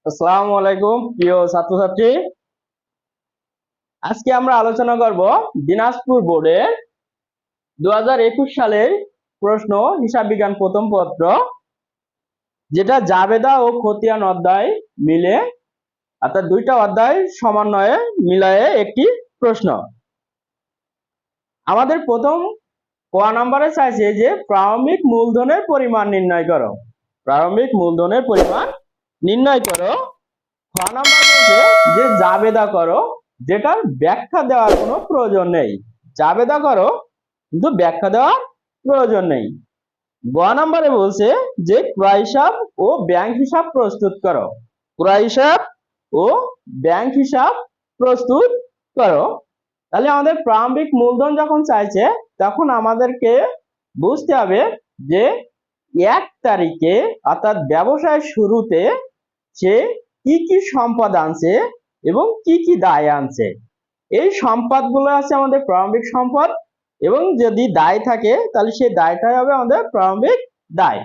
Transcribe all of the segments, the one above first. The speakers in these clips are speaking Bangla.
আসসালামু আলাইকুম প্রিয় ছাত্রছাত্রী। আজকে আমরা আলোচনা করব দিনাজপুর বোর্ডের 2021 সালের প্রশ্ন হিসাব বিজ্ঞান প্রথম পত্র, যেটা জাবেদা ও খতিয়ান অধ্যায় মিলে, অর্থাৎ দুইটা অধ্যায় সমন্বয়ে মিলায়ে একটি প্রশ্ন। আমাদের প্রথম ক নম্বরে চাইছে যে প্রারম্ভিক মূলধনের পরিমাণ নির্ণয় করো। প্রারম্ভিক মূলধনের পরিমাণ নির্ণয় করো। খ নম্বর বলছে যে জাবেদা করো, যেটার ব্যাখ্যা দেওয়ার কোনো প্রয়োজন নেই। জাবেদা করো কিন্তু ব্যাখ্যা দেওয়ার প্রয়োজন নেই। গ নম্বরে বলছে যে ক্রয় হিসাব ও ব্যাংক হিসাব প্রস্তুত করো। ক্রয় হিসাব ও ব্যাংক হিসাব প্রস্তুত করো। তাহলে আমাদের প্রারম্ভিক মূলধন যখন চাইছে, তখন আমাদেরকে বুঝতে হবে যে 1 তারিখে অর্থাৎ ব্যবসায় শুরুতে সে কি কি সম্পদ আনছে এবং কি কি দায় আনছে। এই সম্পদগুলো আছে আমাদের প্রারম্ভিক সম্পদ, এবং যদি দায় থাকে তাহলে সেই দায়টাই হবে আমাদের প্রারম্ভিক দায়।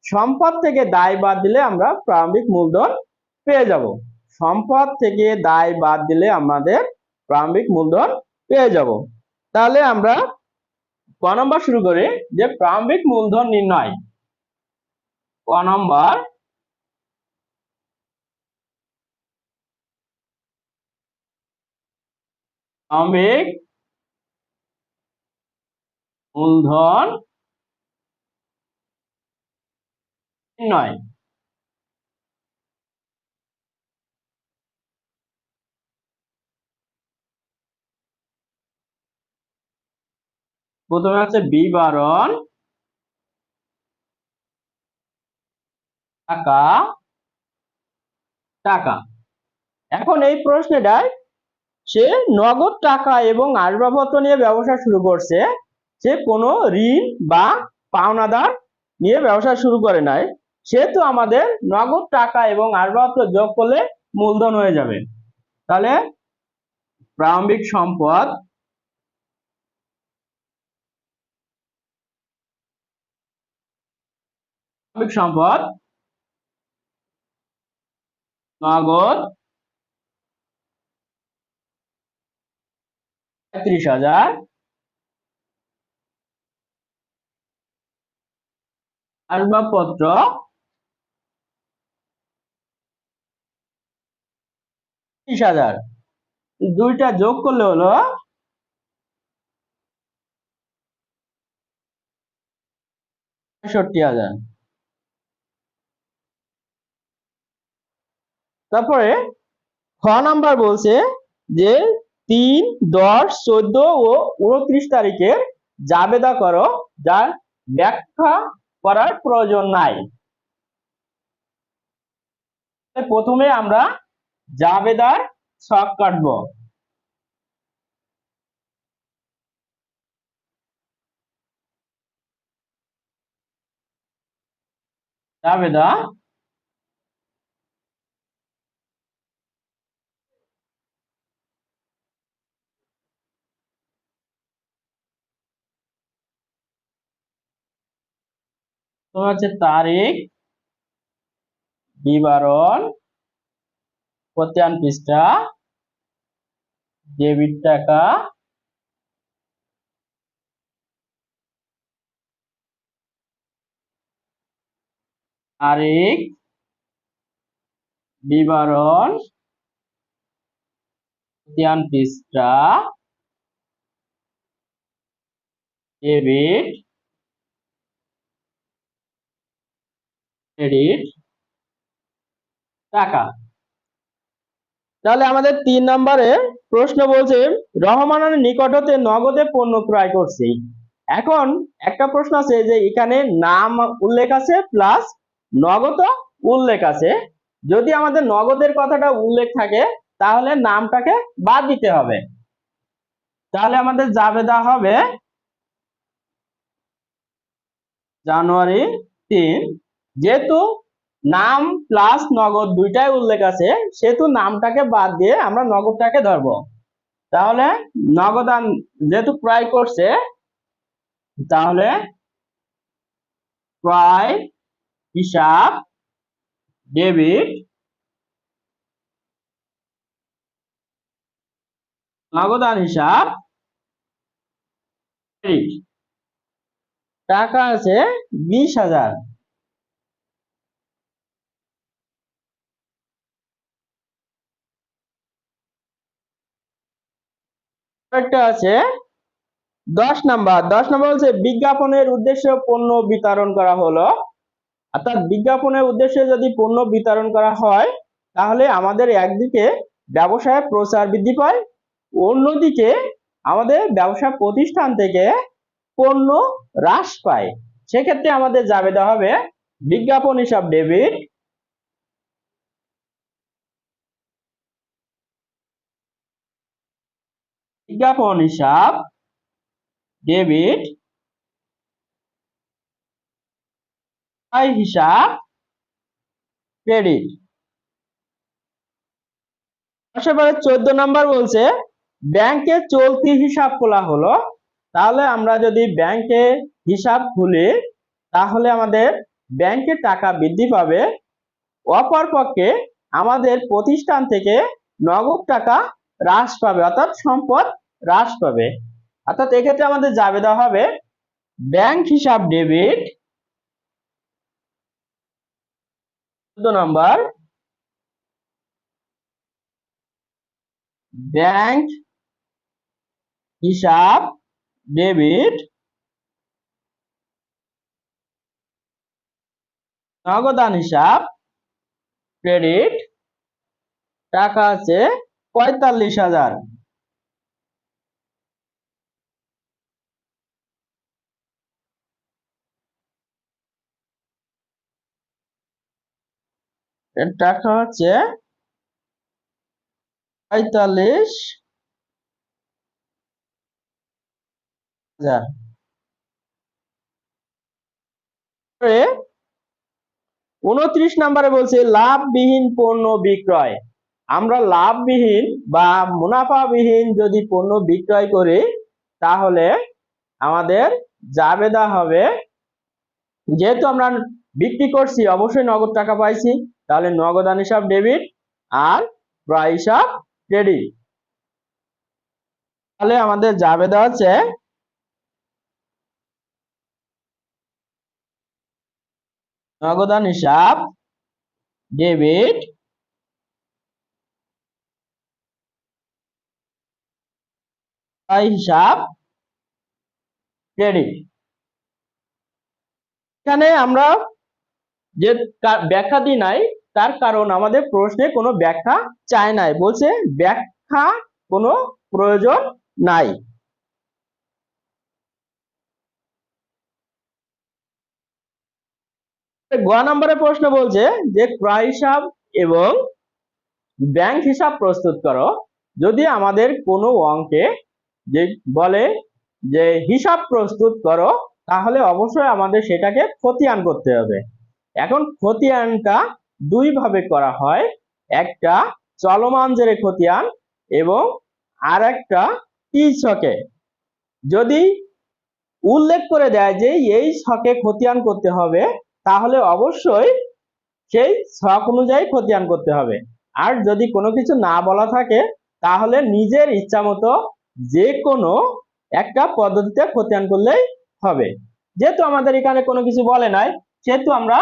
সম্পদ থেকে দায় বাদ দিলে আমরা প্রারম্ভিক মূলধন পেয়ে যাব। সম্পদ থেকে দায় বাদ দিলে আমাদের প্রারম্ভিক মূলধন পেয়ে যাব। তাহলে আমরা ক নম্বর শুরু করি যে প্রারম্ভিক মূলধন নির্ণয়। ক নম্বর, প্রারম্ভিক মূলধন নির্ণয়। প্রথমে হচ্ছে বিবরণ টাকা টাকা। এখন এই প্রশ্নটায় সে নগদ টাকা এবং আসবাবপত্র নিয়ে ব্যবসা শুরু করছে। সে কোনো ঋণ বা পাওনাদার নিয়ে ব্যবসা শুরু করে নাই। সেহেতু আমাদের নগদ টাকা এবং আসবাবপত্র যোগ করলে মূলধন হয়ে যাবে। তাহলে প্রারম্ভিক সম্পদ নগদ ৩৫,০০০, আসবাবপত্র ৩০,০০০। দুইটা যোগ করলে হলো ৬৫,০০০। তারপরে খ নাম্বার বলছে যে ৩, ১০, ১৪ ও ২৯ তারিখে জাবেদা করো, যার ব্যাখ্যা করার প্রয়োজন নাই। প্রথমে আমরা জাবেদার ছক কাটবো। জাবেদা তোমার হচ্ছে তারিখ, বিবরণ, খতিয়ান পৃষ্ঠা, ডেবিট টাকা, তারিখ, বিবরণ, খতিয়ান পৃষ্ঠা, ডেবিট, ক্রেডিট, টাকা। তাহলে আমাদের ৩ নম্বরে প্রশ্ন বলছে রহমানের নিকট হতে নগদে পণ্য ক্রয় করছি। এখন একটা প্রশ্ন আছে যে এখানে নাম উল্লেখ আছে প্লাস নগদ উল্লেখ আছে। যদি আমাদের নগদের কথাটা উল্লেখ থাকে তাহলে নামটাকে বাদ দিতে হবে। তাহলে আমাদের জাবেদা হবে জানুয়ারি ৩। যেহেতু নাম প্লাস নগদ দুইটাই উল্লেখ আছে, সেহেতু নামটাকে বাদ দিয়ে আমরা নগদটাকে ধরবো। তাহলে নগদান যেহেতু ক্রয় করছে, তাহলে ক্রয় হিসাব, ডেবিট নগদান হিসাব ক্রেডিট। টাকা আছে 20,000। একটা আছে 10 নাম্বার। 10 নাম্বার হচ্ছে বিজ্ঞাপনের উদ্দেশ্যে পণ্য বিতরণ করা হলো। অর্থাৎ বিজ্ঞাপনের উদ্দেশ্যে যদি পণ্য বিতরণ করা হয় তাহলে আমাদের একদিকে ব্যবসায় প্রচার বৃদ্ধি পায়, অন্যদিকে আমাদের ব্যবসা প্রতিষ্ঠান থেকে পণ্য হ্রাস পায়। সেক্ষেত্রে আমাদের জাবেদা হবে বিজ্ঞাপন হিসাব ডেবিট, বিজ্ঞাপন হিসাব ডেবিট, আয় হিসাব ক্রেডিট। পাশাপাশি 14 নাম্বার বলছে ব্যাংকে চলতি হিসাব খোলা হলো। তাহলে আমরা যদি ব্যাংকে হিসাব খুলি তাহলে আমাদের ব্যাংকে টাকা বৃদ্ধি পাবে, অপরপক্ষে আমাদের প্রতিষ্ঠান থেকে নগদ টাকা হ্রাস পাবে, অর্থাৎ সম্পদ হ্রাস পাবে। অর্থাৎ এক্ষেত্রে আমাদের জাবেদা হবে ব্যাংক হিসাব ডেবিট 14 নাম্বার, ব্যাংক হিসাব ডেবিট, নগদান হিসাব ক্রেডিট। টাকা আছে 45,000। এর টাকা হচ্ছে 45,000। 29 নাম্বারে বলছে লাভবিহীন পণ্য বিক্রয়। আমরা লাভবিহীন বা মুনাফাবিহীন যদি পণ্য বিক্রয় করি তাহলে আমাদের জাবেদা হবে, যেহেতু আমরা বিক্রি করছি অবশ্যই নগদ টাকা পাইছি, তাহলে নগদান হিসাব ডেবিট আর ক্রয় হিসাব ক্রেডিট। তাহলে আমাদের জাবেদা হচ্ছে নগদান হিসাব ডেবিট, ক্রয় হিসাব ক্রেডিট। এখানে আমরা যে ব্যাখ্যা দিই নাই তার কারণ আমাদের প্রশ্নে কোনো ব্যাখ্যা চায় নাই, বলছে ব্যাখ্যা কোনো প্রয়োজন নাই। গ নম্বরে প্রশ্ন বলছে যে ক্রয় হিসাব এবং ব্যাংক হিসাব প্রস্তুত করো। যদি আমাদের কোনো অঙ্কে যে বলে যে হিসাব প্রস্তুত করো তাহলে অবশ্যই আমাদের সেটাকে খতিয়ান করতে হবে। এখন খতিয়ানটা দুই ভাবে করা হয়, একটা চলমান জেরে খতিয়ান এবং আর একটা টি ছকে। যদি উল্লেখ করে দেয় যে এই ছকে খতিয়ান করতে হবে তাহলে অবশ্যই সেই ছক অনুযায়ী খতিয়ান করতে হবে। আর যদি কোনো কিছু না বলা থাকে তাহলে নিজের ইচ্ছা মতো যে কোনো একটা পদ্ধতিতে খতিয়ান করলেই হবে। যেহেতু আমাদের এখানে কোনো কিছু বলে নাই সেহেতু আমরা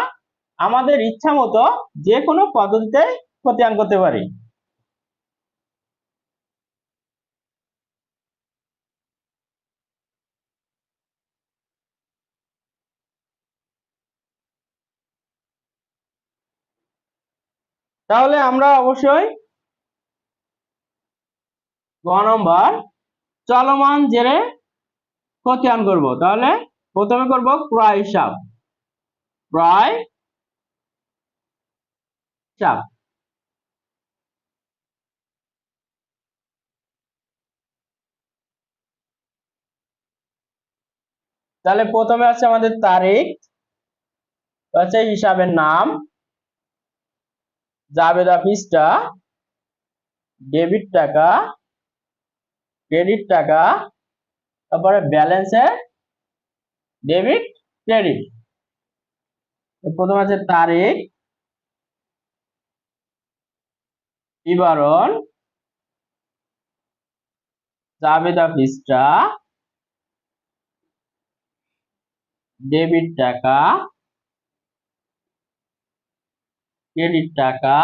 আমাদের ইচ্ছা মতো যে কোনো পদ্ধতিতে খতিয়ান করতে পারি। তাহলে আমরা অবশ্যই গ নম্বর চলমান জেরে খতিয়ান করব। তাহলে প্রথমে করব ক্রয় হিসাব, ক্রয় হিসাব। তাহলে প্রথমে আছে আমাদের তারিখ, আছে হিসাবের নাম, জাবেদা পৃষ্ঠা, ডেবিট টাকা, ক্রেডিট টাকা, তারপরে ব্যালেন্সে ডেবিট ক্রেডিট। প্রথমে আছে তারিখ, বিবরণ, জাবেদা পৃষ্ঠা, ডেবিট টাকা, ক্রেডিট টাকা,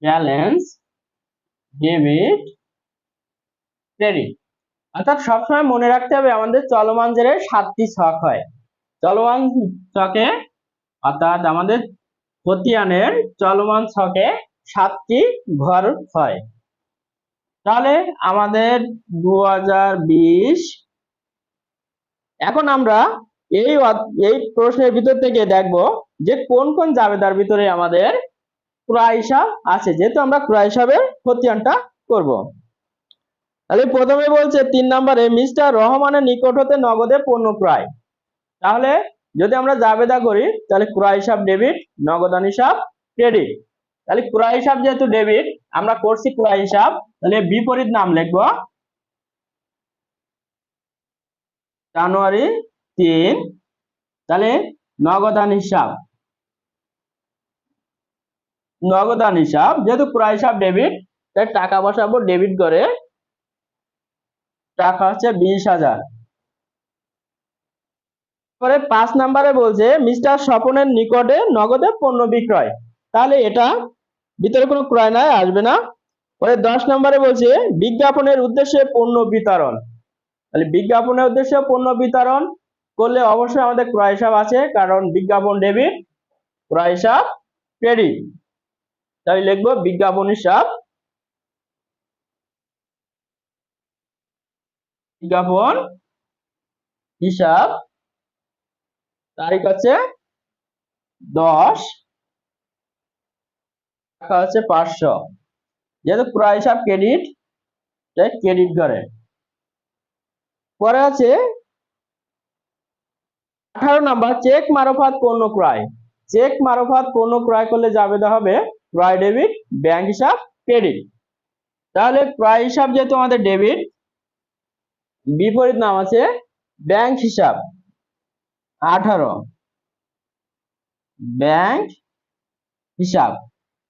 ব্যালেন্স, ডেবিট, ক্রেডিট। অর্থাৎ সবসময় মনে রাখতে হবে আমাদের চলমান জেরে 7টি ছক হয়। চলমান ছকে অর্থাৎ আমাদের খতিয়ানের চলমান ছকে 7টি ঘর হয়। তাহলে আমাদের 2020 এখন আমরা এই প্রশ্নের ভিতর থেকে দেখব যে কোন কোন জাবেদার ভিতরে আমাদের ক্রয় হিসাব আছে, যেহেতু আমরা ক্রয় হিসাবের খতিয়ানটা করব। তাহলে প্রথমে বলছে 3 নম্বরে মিস্টার রহমানের নিকট হতে নগদে পণ্য ক্রয়। তাহলে যদি আমরা জাবেদা করি তাহলে ক্রয় হিসাব ডেবিট, নগদান হিসাব ক্রেডিট। তাহলে ক্রয় হিসাব যেহেতু ডেবিট, আমরা করছি ক্রয় হিসাব, তাহলে বিপরীত নাম লিখবো জানুয়ারি 3। তাহলে নগদান হিসাব, নগদান হিসাব যেহেতু ক্রয় হিসাব ডেবিট, তাই টাকা বসাবো ডেবিট করে, টাকা হচ্ছে 20,000। পরে 5 নম্বরে বলছে মিস্টার স্বপনের নিকটে নগদে পণ্য বিক্রয়। তাহলে এটা ভিতরে কোনো ক্রয় নাই, আসবে না। পরে 10 নম্বরে বলছে বিজ্ঞাপনের উদ্দেশ্যে পণ্য বিতরণ। তাহলে বিজ্ঞাপনের উদ্দেশ্যে পণ্য বিতরণ করলে অবশ্যই আমাদের ক্রয় হিসাব আছে, কারণ বিজ্ঞাপন ডেবিট, ক্রয় হিসাব ক্রেডিট। তাই লিখবো বিজ্ঞাপন হিসাব, বিজ্ঞাপন হিসাব, তারিখ হচ্ছে 10, টাকা হচ্ছে 500। যেহেতু ক্রয় হিসাব ক্রেডিট, তাই ক্রেডিট করে। পরে আছে 18 নাম্বার চেক মারফত পণ্য ক্রয়। চেক মারফত পণ্য ক্রয় করলে জাবেদা হবে ক্রয় ডেবিট, ব্যাংক হিসাব ক্রেডিট। তাহলে ক্রয় হিসাব যেহেতু আমাদের ডেবিট, বিপরীত নাম আছে ব্যাংক হিসাব 18, ব্যাংক হিসাব।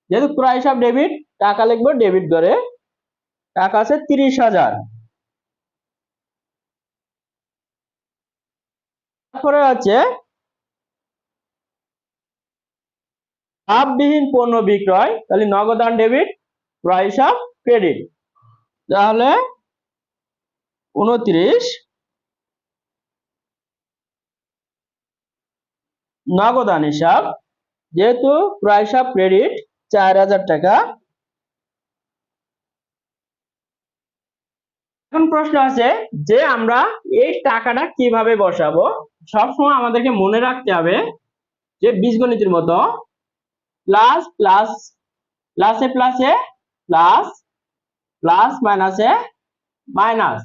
যেহেতু ক্রয় হিসাব ডেবিট, টাকা লিখবো ডেবিট করে, টাকা আছে 30,000। তারপরে আছে লাভবিহীন পণ্য বিক্রয়। তাহলে নগদান ডেবিট, ক্রয় হিসাব ক্রেডিট। তাহলে 29 নগদান হিসাব, যেহেতু ক্রয় হিসাব ক্রেডিট 4,000 টাকা। এখন প্রশ্ন আছে যে আমরা এই টাকাটা কিভাবে বসাবো। সবসময় আমাদেরকে মনে রাখতে হবে যে বীজগণিতের মতো প্লাস প্লাস প্লাসে প্লাসে প্লাস, প্লাস মাইনাসে মাইনাস।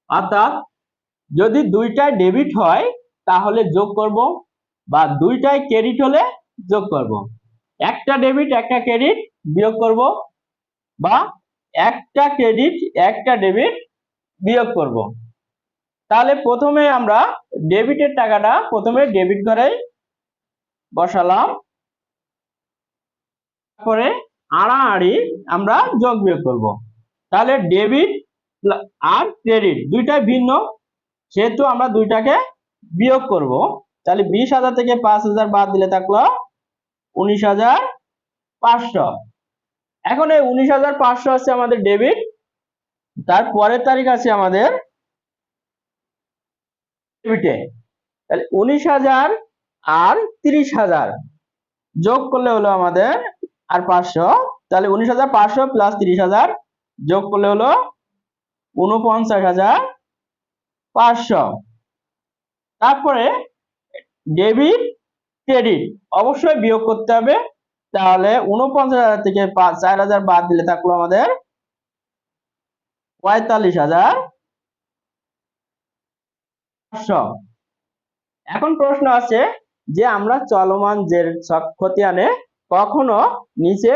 অর্থাৎ যদি দুইটাই ডেবিট হয় তাহলে যোগ করব, বা দুইটাই ক্রেডিট হলে যোগ করব। একটা ডেবিট একটা ক্রেডিট বিয়োগ করব, বা একটা ক্রেডিট একটা ডেবিট বিয়োগ করব। তাহলে প্রথমে আমরা ডেবিটের টাকাটা প্রথমে ডেবিট ঘরেই বসালাম, তারপরে আড়াআড়ি আমরা যোগ বিয়োগ করব। তাহলে ডেবিট আর ক্রেডিট দুইটাই ভিন্ন, সেহেতু আমরা দুইটাকে বিয়োগ করব। তাহলে 20,000 থেকে 5,000 বাদ দিলে থাকলো 19,500। এখন এই 19,500 হচ্ছে আমাদের ডেবিট, তার পরের তারিখ আছে আমাদের ডেবিটে। তাহলে 19,000 আর 30,000 যোগ করলে হলো আমাদের আর 500। তাহলে 19,500 প্লাস 30,000 যোগ করলে হলো 49,500। তারপরে ডেবিট ক্রেডিট অবশ্যই বিয়োগ করতে হবে। তাহলে 49,000 থেকে 4,000 বাদ দিলে থাকলো আমাদের 45,500। এখন প্রশ্ন আছে যে আমরা চলমান জের খতিয়ানে কখনো নিচে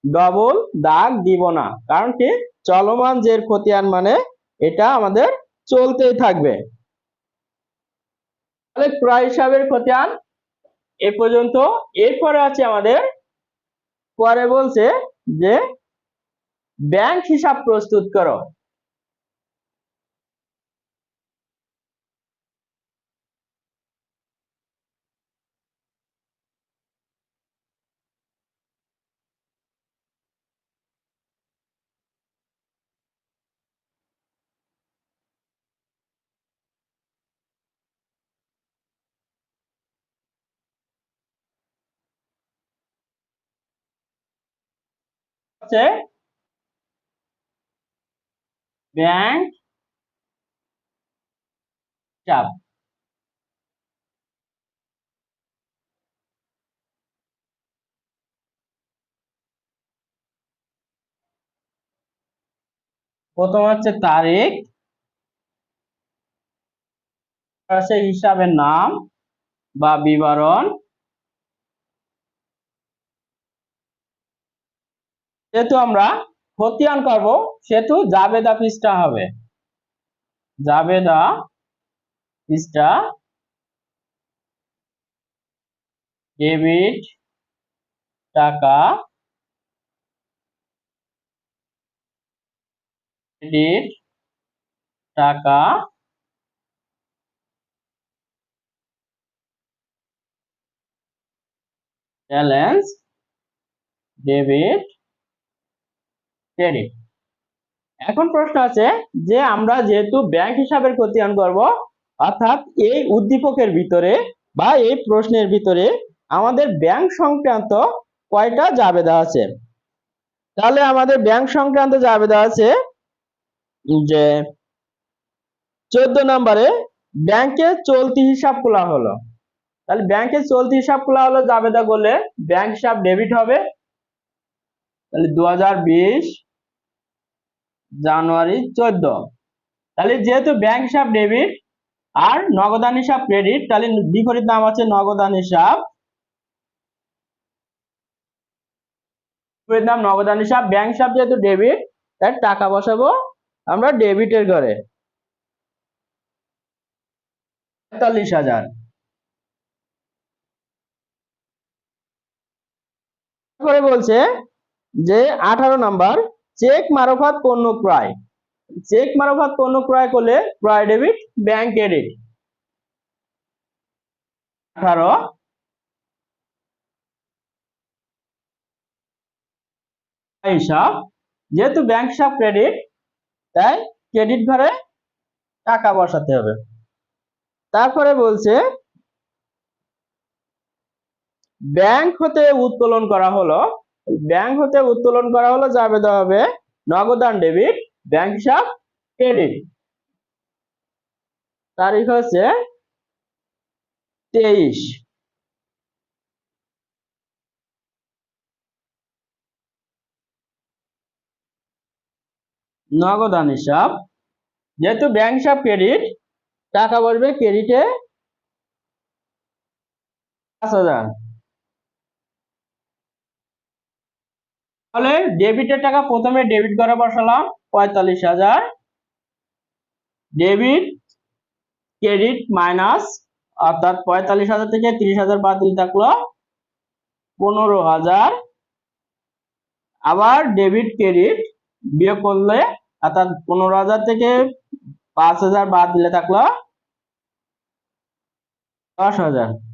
ডবল দাগ দিব না, কারণ কি চলমান জের খতিয়ান মানে এটা আমাদের চলতেই থাকবে। তাহলে ক্রয় হিসাবের খতিয়ান এ পর্যন্ত। এরপরে আছে আমাদের পরে বলছে যে ব্যাংক হিসাব প্রস্তুত করো। হচ্ছে ব্যাংক হিসাব। প্রথম হচ্ছে তারিখ, আছে হিসাবের নাম বা বিবরণ। যেহেতু আমরা খতিয়ান করব সেহেতু জাবেদা পৃষ্ঠা হবে, জাবেদা পৃষ্ঠা। ডেবিট টাকা, ক্রেডিট টাকা, ব্যালেন্স, ডেবিট ক্রেডিট। এখন প্রশ্ন আছে যে আমরা যেহেতু ব্যাংক হিসাবের খতিয়ান করব, অর্থাৎ এই উদ্দীপকের ভিতরে বা এই প্রশ্নের ভিতরে আমাদের ব্যাংক সংক্রান্ত কয়টা জাবেদা আছে। তাহলে আমাদের ব্যাংক সংক্রান্ত জাবেদা আছে যে 14 নম্বরে ব্যাংকের চলতি হিসাব খোলা হলো। তাহলে ব্যাংকের চলতি হিসাব খোলা হলো জাবেদা করলে ব্যাংক হিসাব ডেবিট হবে। তাহলে 2020 জানুয়ারি 14। তাহলে যেহেতু ব্যাংক হিসাব ডেবিট আর নগদান হিসাব ক্রেডিট, তাহলে বিপরীত নাম আছে নগদান হিসাব। বিপরীত নাম নগদান হিসাব। ব্যাংক হিসাব যেহেতু ডেবিট, তাই টাকা বসাবো আমরা ডেবিটের ঘরে ৪৫,০০০। তারপরে বলছে যে 18 নাম্বার চেক মারফত পণ্য ক্রয়। চেক মারফত পণ্য ক্রয় করলে ক্রয় ডেবিট, ব্যাংক ক্রেডিট। 18 হিসাব, যেহেতু ব্যাংক হিসাব ক্রেডিট, তাই ক্রেডিট ঘরে টাকা বসাতে হবে। তারপরে বলছে ব্যাংক হতে উত্তোলন করা হলো। ব্যাংক হতে উত্তোলন করা হলো জাবেদা হবে নগদান ডেবিট, ব্যাংক হিসাব ক্রেডিট। তারিখ হচ্ছে 23। নগদান হিসাব, যেহেতু ব্যাংক হিসাব ক্রেডিট, টাকা বসবে ক্রেডিটে ৫,০০০। তাহলে ডেবিটের টাকা প্রথমে ডেবিট করে বসালাম ৪৫,০০০। ডেবিট ক্রেডিট মাইনাস, অর্থাৎ ৪৫,০০০ থেকে ৩০,০০০ বাদ দিলে থাকলো ১৫,০০০। আবার ডেবিট ক্রেডিট বিয়োগ করলে, অর্থাৎ ১৫,০০০ থেকে ৫,০০০ বাদ দিলে থাকলো ১০,০০০।